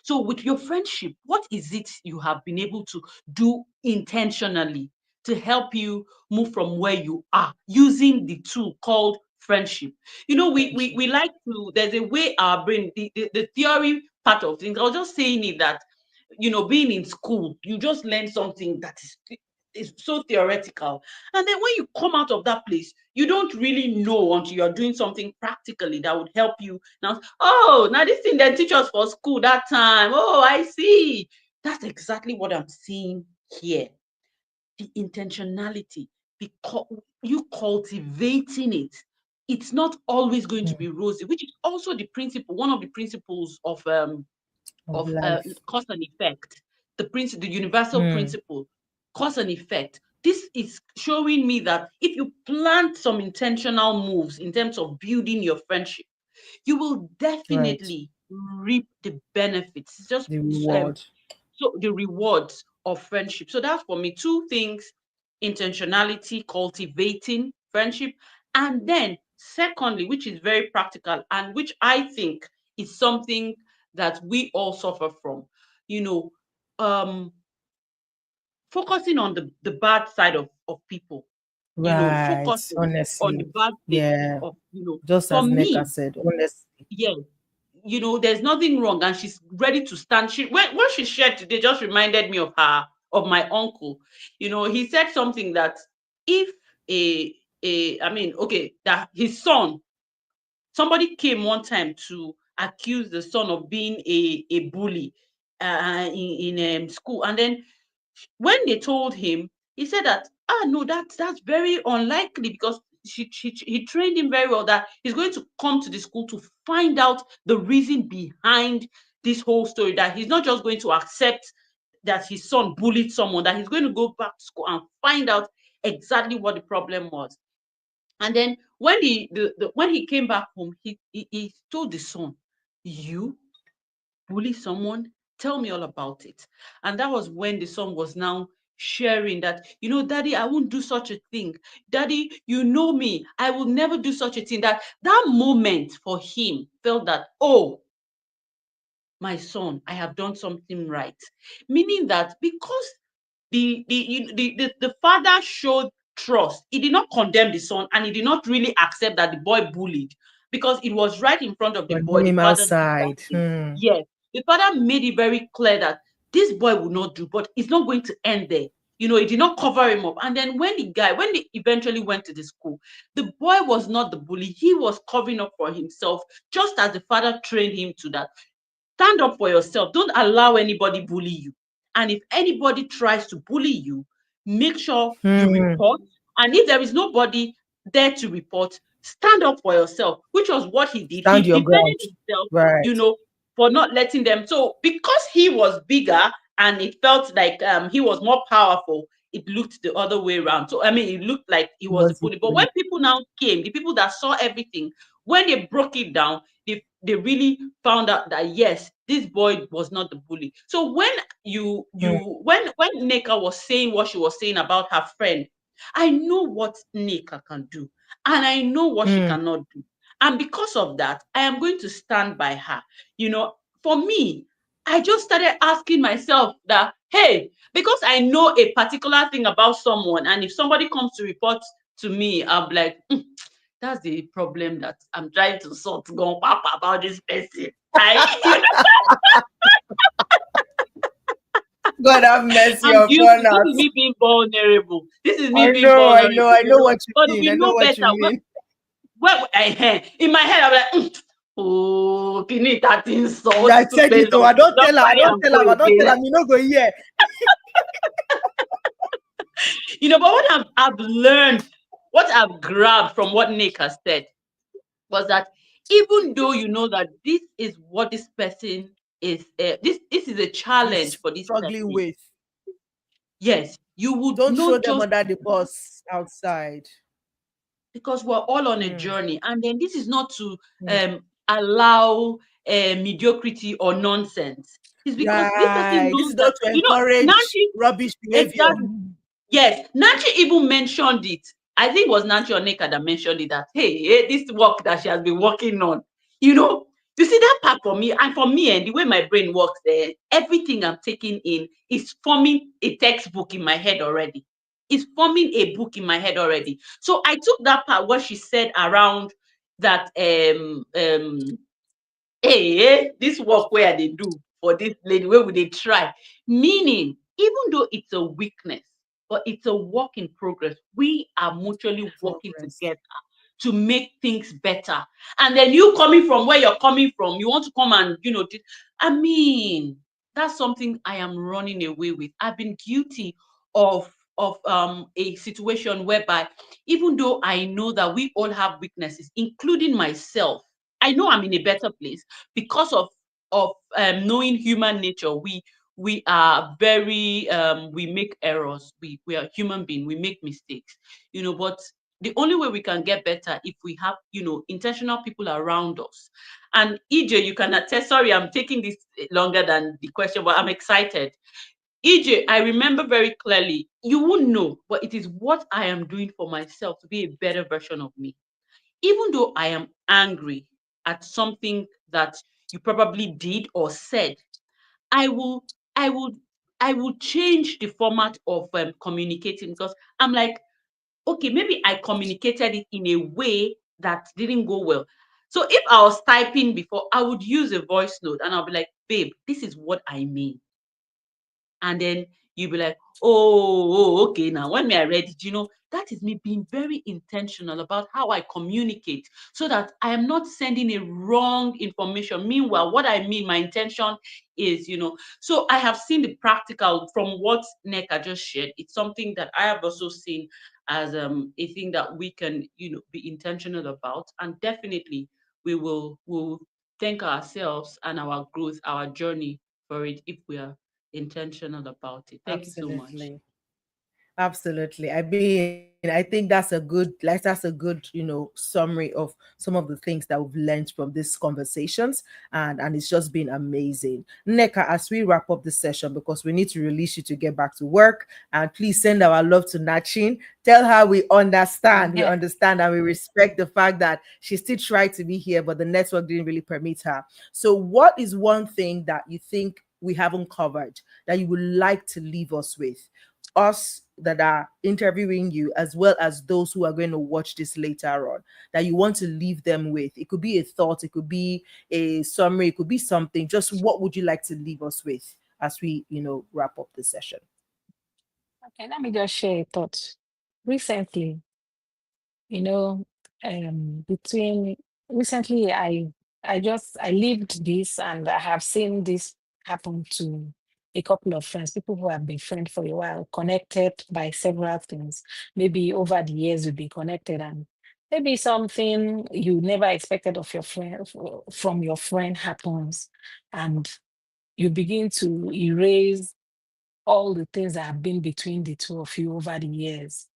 So with your friendship, what is it you have been able to do intentionally to help you move from where you are using the tool called friendship? You know, Friendship. we like to, there's a way our brain, the theory part of things. I was just saying it that, you know, being in school, you just learn something that is so theoretical. And then when you come out of that place, you don't really know until you're doing something practically that would help you. Now, oh, now this thing they teach us for school that time. Oh, I see. That's exactly what I'm seeing here. The intentionality, because you cultivating it, it's not always going to Mm. be rosy, which is also the principle, one of the principles Of of life. cause and effect, the principle, the universal Mm. principle, cause and effect. This is showing me that if you plant some intentional moves in terms of building your friendship, you will Right. definitely reap the benefits. It's just The reward. so the rewards of friendship. So that's for me two things: intentionality, cultivating friendship, and then secondly, which is very practical and which I think is something that we all suffer from, you know, um, focusing on the bad side of people, you know, Right. focusing on the Honestly. bad things Yeah. of, you know, Just for as Nneka me, said, honestly. yeah, you know, there's nothing wrong, and she's ready to stand. She when what she shared today just reminded me of my uncle. You know, he said something that if I mean, okay, that his son, somebody came one time to accuse the son of being a bully in school, and then when they told him, he said that, no, that's very unlikely because he trained him very well that he's going to come to the school to find out the reason behind this whole story, that he's not just going to accept that his son bullied someone, that he's going to go back to school and find out exactly what the problem was. And then when when he came back home, he told the son, you bully someone, tell me all about it. And that was when the son was now sharing that, you know, daddy, I won't do such a thing. Daddy, you know me, I will never do such a thing. That moment for him felt that, oh, my son, I have done something right. Meaning that because the father showed trust, he did not condemn the son, and he did not really accept that the boy bullied, because it was right in front of the boy. Condemn The him father did that outside. thing. Yes, the father made it very clear that this boy will not do, but it's not going to end there. You know, he did not cover him up. And then when they eventually went to the school, the boy was not the bully. He was covering up for himself, just as the father trained him to that. Stand up for yourself. Don't allow anybody bully you. And if anybody tries to bully you, make sure you Hmm. report. And if there is nobody there to report, stand up for yourself, which was what he did. Stand He your defended ground. himself, you Right. know, for not letting them. So because he was bigger and it felt like he was more powerful, it looked the other way around. So I mean, it looked like he He was the was bully. But when equally. people now came, the people that saw everything, when they broke it down, they really found out that yes, this boy was not the bully. So when Hmm. when Nneka was saying what she was saying about her friend, I know what Nneka can do, and I know what she Hmm. cannot do. And because of that, I am going to stand by her. You know, for me, I just started asking myself that, hey, because I know a particular thing about someone, and if somebody comes to report to me, I'm like, that's the problem that I'm trying to sort go papa about this person. You know, God have mercy I'm guilty. upon This is us. me being vulnerable. This is me being I vulnerable, you know know. what you But mean. we I know know what you better. mean. In my head, I'm like, oh, can you that insult I to said pay it. Oh, long? I don't Don't tell her. I carry don't and tell go her. I don't tell again. her. You know, go here. You know, but what I've learned, what I've grabbed from what Nick has said was that even though you know that this is what this person is, this is a challenge He's for this struggling person. with. Yes, you would Don't throw not them just, under the bus outside. because we're all on a Hmm. journey, and then this is not to Hmm. allow mediocrity or nonsense. It's because this person Right. This knows is that, not to you know, encourage Nancy, rubbish behavior. exactly. Yes, Nancy even mentioned it. I think it was Nancy or Nneka that mentioned it, that hey, this work that she has been working on, you know, You see that part for me, and for me, and the way my brain works, everything I'm taking in is forming a textbook in my head already. It's forming a book in my head already. So I took that part what she said around that hey, this work where they do for this lady, where would they try? Meaning, even though it's a weakness, but it's a work in progress, we are mutually working Progress. together to make things better. And then you coming from where you're coming from, you want to come and, I mean, that's something I am running away with. I've been guilty of a situation whereby, even though I know that we all have weaknesses, including myself, I know I'm in a better place because of knowing human nature. We are very we make errors. We are human beings. We make mistakes, but the only way we can get better if we have, intentional people around us. And EJ, you can attest. Sorry, I'm taking this longer than the question, but I'm excited. EJ, I remember very clearly. You won't know, but it is what I am doing for myself to be a better version of me. Even though I am angry at something that you probably did or said, I will, I will, I will change the format of communicating, because I'm like, okay, maybe I communicated it in a way that didn't go well. So if I was typing before, I would use a voice note and I'll be like, babe, this is what I mean. And then you'll be like, okay, now when me I read it, that is me being very intentional about how I communicate, so that I am not sending a wrong information. Meanwhile, what I mean, my intention is, so I have seen the practical from what Nneka just shared. It's something that I have also seen as a thing that we can, be intentional about. And definitely we will thank ourselves and our growth, our journey for it, if we are intentional about it. Thank you so much. Absolutely. Absolutely. I mean, I think that's a good, summary of some of the things that we've learned from these conversations, and it's just been amazing. Neka, as we wrap up the session, because we need to release you to get back to work, and please send our love to Nachin. Tell her we understand, and we respect the fact that she still tried to be here, but the network didn't really permit her. So, what is one thing that you think we haven't covered that you would like to leave us with? Us that are interviewing you, as well as those who are going to watch this later on, that you want to leave them with. It could be a thought, it could be a summary, it could be something. Just what would you like to leave us with as we, wrap up the session? Okay, let me just share a thought. Recently, you know, between recently I lived this, and I have seen this happen to a couple of friends, people who have been friends for a while, connected by several things. Maybe over the years we've been connected, and maybe something you never expected of your friend from your friend happens, and you begin to erase all the things that have been between the two of you over the years.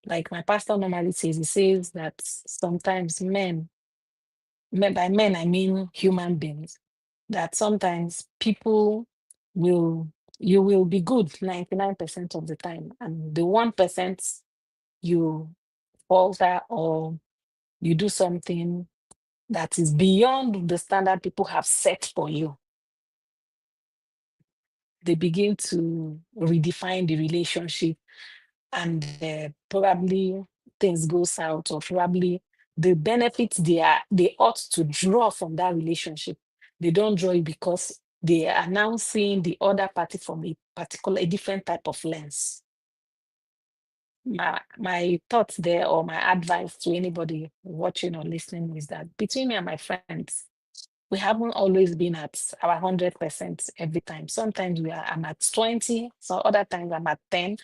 Like my pastor normally says, he says that sometimes by men, I mean human beings, that sometimes people will, you will be good 99% of the time. And the 1% you falter, or you do something that is beyond the standard people have set for you, they begin to redefine the relationship, and probably things go south, or probably the benefits they ought to draw from that relationship, they don't draw it because they are now seeing the other party from a different type of lens. My thoughts there, or my advice to anybody watching or listening, is that between me and my friends, we haven't always been at our 100% every time. Sometimes I'm at 20, so other times I'm at 10,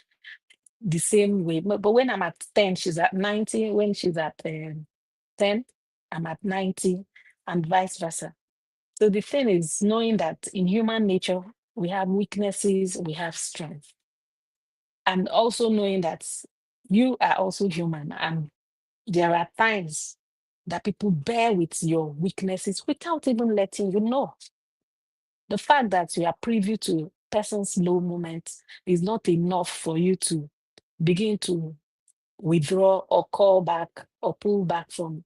the same way. But when I'm at 10, she's at 90. When she's at 10, I'm at 90, and vice versa. So the thing is knowing that in human nature, we have weaknesses, we have strength. And also knowing that you are also human, and there are times that people bear with your weaknesses without even letting you know. The fact that you are privy to person's low moments is not enough for you to begin to withdraw or call back or pull back from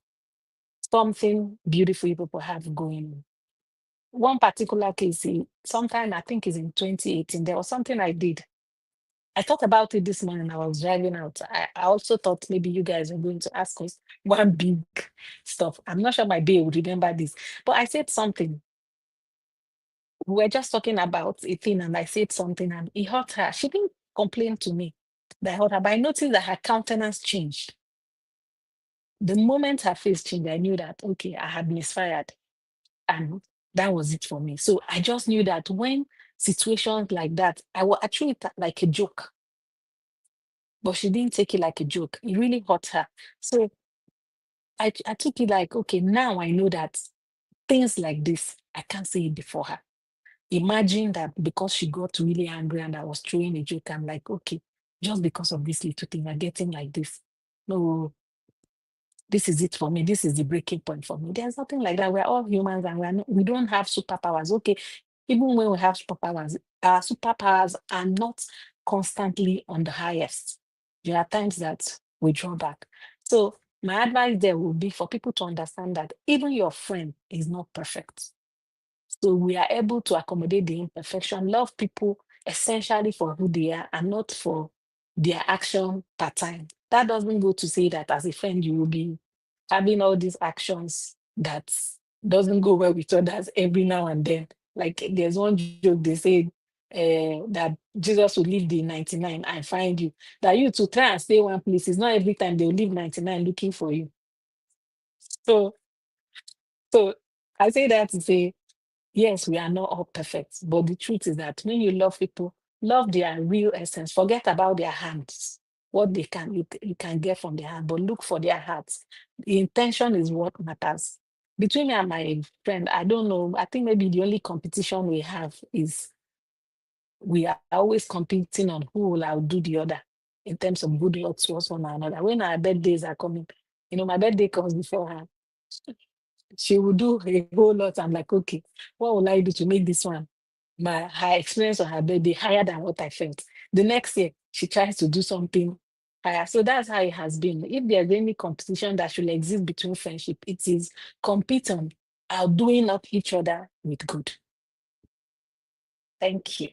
something beautiful you people have going on. one particular case, sometime I think is in 2018, there was something I did. I thought about it this morning. I was driving out. I also thought maybe you guys are going to ask us one big stuff. I'm not sure my babe would remember this, but I said something. We were just talking about a thing, and I said something, and it hurt her. She didn't complain to me that it hurt her, but I noticed that her countenance changed. The moment her face changed, I knew that, okay, I had misfired. And that was it for me. So I just knew that when situations like that, I will treat it like a joke, but she didn't take it like a joke. It really hurt her. So I took it like, okay, now I know that things like this, I can't say it before her. Imagine that because she got really angry and I was throwing a joke, I'm like, okay, just because of this little thing, I'm getting like this. No, this is it for me. This is the breaking point for me. There's nothing like that. We're all humans and we don't have superpowers. Okay, even when we have superpowers, our superpowers are not constantly on the highest. There are times that we draw back. So my advice there would be for people to understand that even your friend is not perfect. So we are able to accommodate the imperfection, love people essentially for who they are and not for their action per time. That doesn't go to say that as a friend, you will be having all these actions that doesn't go well with others every now and then. Like there's one joke they say that Jesus will leave the 99 and find you. That you to try and stay one place. It's not every time they'll leave 99 looking for you. So so I say that to say yes, we are not all perfect, but the truth is that when you love people, love their real essence. Forget about their hands, what they can you can get from their hand, but look for their hearts. The intention is what matters. Between me and my friend, I don't know. I think maybe the only competition we have is we are always competing on who will outdo the other in terms of good luck towards one another. When our birthdays are coming, my birthday comes before her. She will do a whole lot. I'm like, okay, what will I do to make this one, her experience on her birthday, higher than what I felt? The next year, she tries to do something higher. So that's how it has been. If there's any competition that should exist between friendship, it is compete on outdoing up each other with good. Thank you.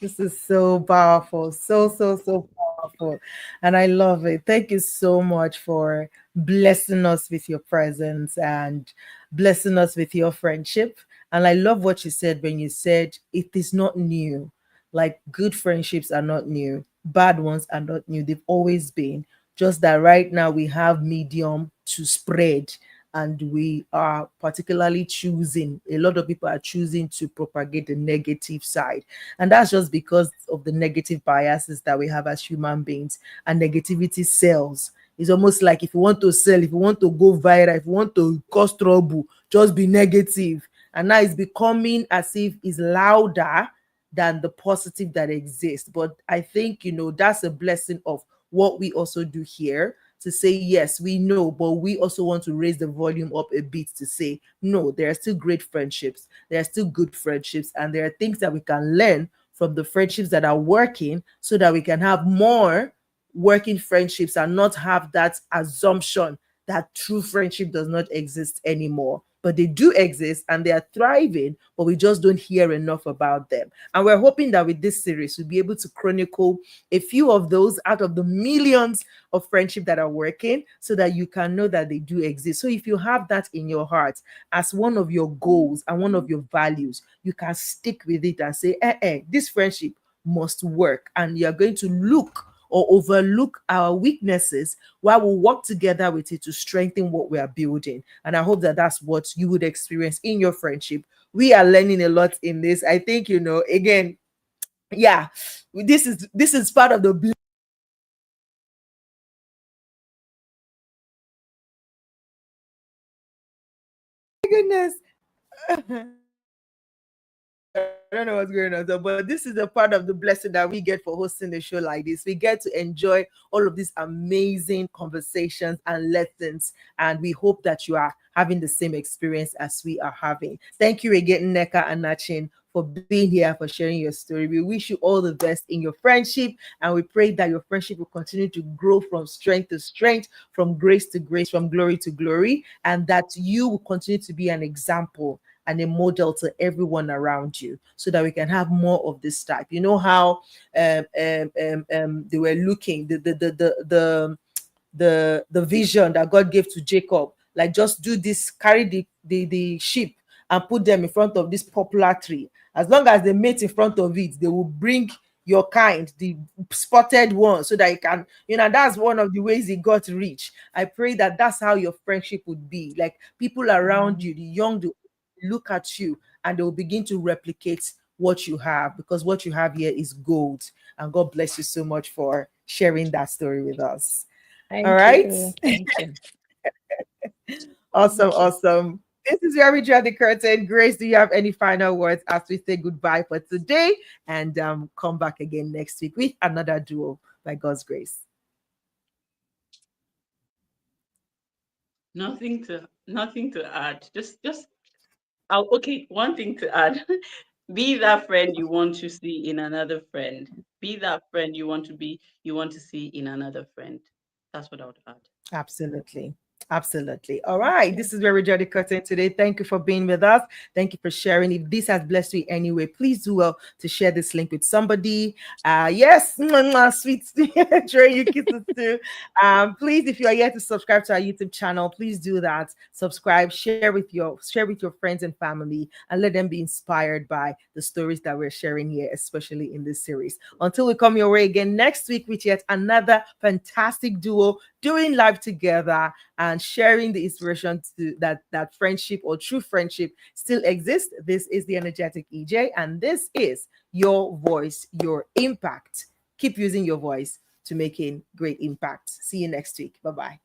This is so powerful. So, so, so powerful. And I love it. Thank you so much for blessing us with your presence and blessing us with your friendship. And I love what you said when you said it is not new. Like good friendships are not new, bad ones are not new. They've always been. Just that right now we have medium to spread, and we are particularly choosing, a lot of people are choosing to propagate the negative side, and that's just because of the negative biases that we have as human beings. And negativity sells. It's almost like if you want to sell, if you want to go viral, if you want to cause trouble, just be negative. And now it's becoming as if it's louder than the positive that exists. But I think, that's a blessing of what we also do here, to say, yes, we know, but we also want to raise the volume up a bit to say, no, there are still great friendships, there are still good friendships, and there are things that we can learn from the friendships that are working, so that we can have more working friendships and not have that assumption that true friendship does not exist anymore. But they do exist and they are thriving, but we just don't hear enough about them. And we're hoping that with this series, we'll be able to chronicle a few of those out of the millions of friendship that are working, so that you can know that they do exist. So if you have that in your heart as one of your goals and one of your values, you can stick with it and say, this friendship must work. And you're going to look or overlook our weaknesses while we work together with it to strengthen what we are building. And I hope that that's what you would experience in your friendship. We are learning a lot in this. I think, again, yeah, this is part of the goodness. I don't know what's going on, but this is a part of the blessing that we get for hosting a show like this. We get to enjoy all of these amazing conversations and lessons, and we hope that you are having the same experience as we are having. Thank you again, Nneka and Nanchin, for being here, for sharing your story. We wish you all the best in your friendship, and we pray that your friendship will continue to grow from strength to strength, from grace to grace, from glory to glory, and that you will continue to be an example and a model to everyone around you, so that we can have more of this type. You know how they were looking, the vision that God gave to Jacob, like, just do this, carry the sheep and put them in front of this popular tree. As long as they mate in front of it, they will bring your kind, the spotted one, so that you can, that's one of the ways he got rich. I pray that that's how your friendship would be. Like, people around you, the young, the look at you and they will begin to replicate what you have, because what you have here is gold. And God bless you so much for sharing that story with us. All Thank right. you. Thank you. Awesome. Thank you. Awesome. This is where we draw the curtain. Grace, do you have any final words as we say goodbye for today, and come back again next week with another duo by God's grace? Nothing to add. Just okay, one thing to add. Be that friend you want to see in another friend. Be that friend you want to see in another friend. That's what I would add. Absolutely. Absolutely. All right. Okay. This is where we draw the curtain today. Thank you for being with us. Thank you for sharing. If this has blessed you anyway, please do well to share this link with somebody. Yes, sweet Trey, you kisses too. Please, if you are yet to subscribe to our YouTube channel, please do that. Subscribe, share with your friends and family, and let them be inspired by the stories that we're sharing here, especially in this series. Until we come your way again next week with yet another fantastic duo doing life together and sharing the inspiration to that friendship or true friendship still exists. This is the energetic EJ, and this is your voice, your impact. Keep using your voice to making great impact. See you next week. Bye bye.